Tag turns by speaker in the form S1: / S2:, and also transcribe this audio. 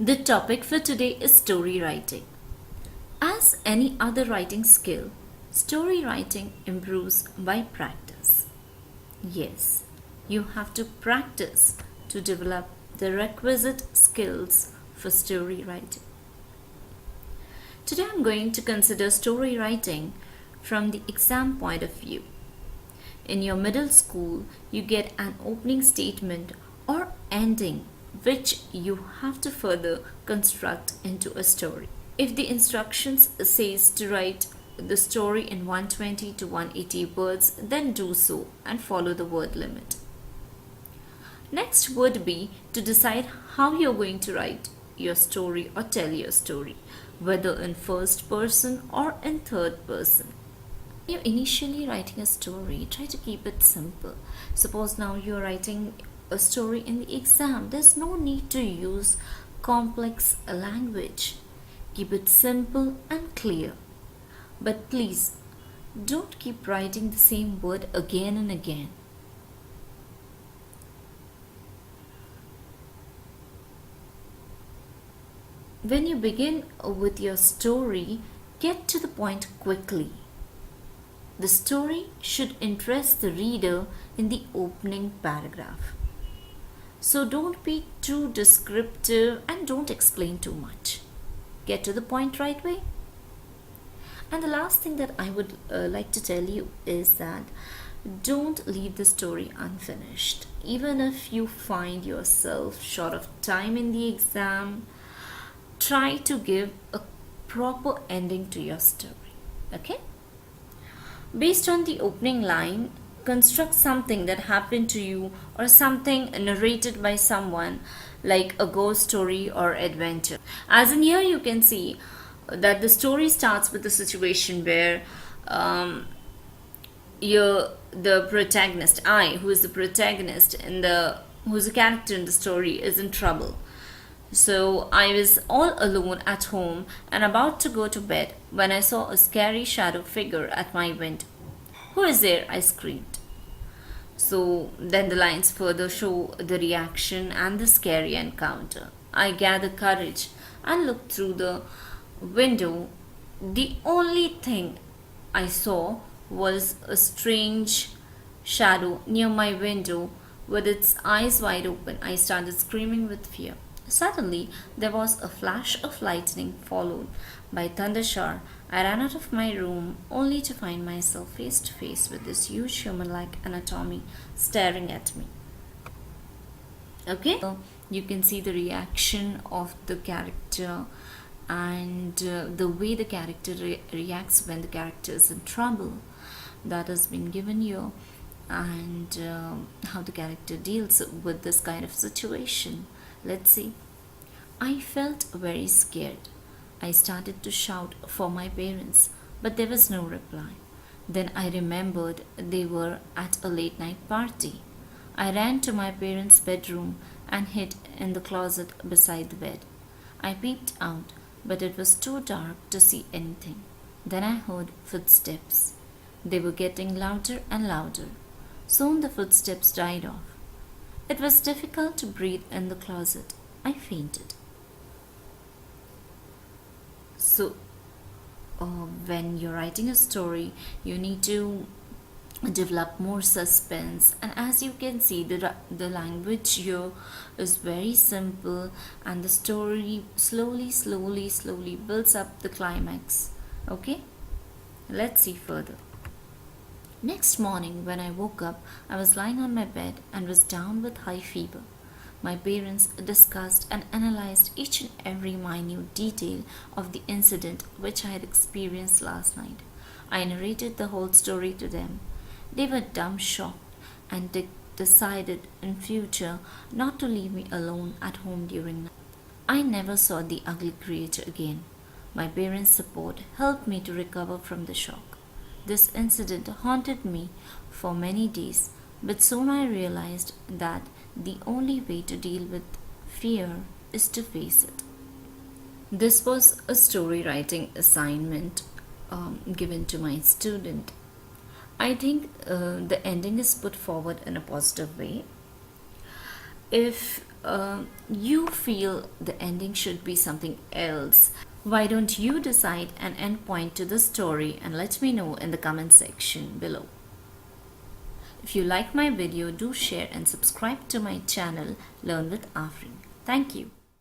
S1: The topic for today is story writing. As any other writing skill, story writing improves by practice. Yes, you have to practice to develop the requisite skills for story writing. Today I'm going to consider story writing from the exam point of view. In your middle school, you get an opening statement or ending which you have to further construct into a story. If the instructions says to write the story in 120 to 180 words, then do so and follow the word limit. Next would be to decide how you're going to write your story or tell your story, whether in first person or in third person. When you're initially writing a story, try to keep it simple. Suppose now you're writing a story in the exam, there's no need to use complex language. Keep it simple and clear. But please, don't keep writing the same word again and again. When you begin with your story, get to the point quickly. The story should interest the reader in the opening paragraph. So don't be too descriptive and don't explain too much. Get to the point right away. And the last thing that I would like to tell you is that don't leave the story unfinished. Even if you find yourself short of time in the exam, try to give a proper ending to your story. Okay? Based on the opening line, construct something that happened to you or something narrated by someone like a ghost story or adventure. As in here you can see that the story starts with a situation where the protagonist, who is the protagonist who's a character in the story, is in trouble. So I was all alone at home and about to go to bed when I saw a scary shadow figure at my window. "Who is there?" I screamed. So then the lines further show the reaction and the scary encounter. I gathered courage and looked through the window. The only thing I saw was a strange shadow near my window with its eyes wide open. I started screaming with fear. Suddenly, there was a flash of lightning followed by a thunder shower. I ran out of my room only to find myself face to face with this huge human-like anatomy staring at me. Okay? So you can see the reaction of the character and the way the character reacts when the character is in trouble. That has been given you, and how the character deals with this kind of situation. Let's see. I felt very scared. I started to shout for my parents, but there was no reply. Then I remembered they were at a late night party. I ran to my parents' bedroom and hid in the closet beside the bed. I peeped out, but it was too dark to see anything. Then I heard footsteps. They were getting louder and louder. Soon the footsteps died off. It was difficult to breathe in the closet. I fainted. So, when you're writing a story, you need to develop more suspense, and as you can see, the language here is very simple, and the story slowly builds up the climax. Okay, let's see further. Next morning, when I woke up, I was lying on my bed and was down with high fever. My parents discussed and analyzed each and every minute detail of the incident which I had experienced last night. I narrated the whole story to them. They were dumb-shocked and decided in future not to leave me alone at home during night. I never saw the ugly creature again. My parents' support helped me to recover from the shock. This incident haunted me for many days, but soon I realized that the only way to deal with fear is to face it. This was a story writing assignment given to my student. I think the ending is put forward in a positive way. If you feel the ending should be something else, why don't you decide an end point to the story and let me know in the comment section below. If you like my video, do share and subscribe to my channel Learn with Afreen. Thank you.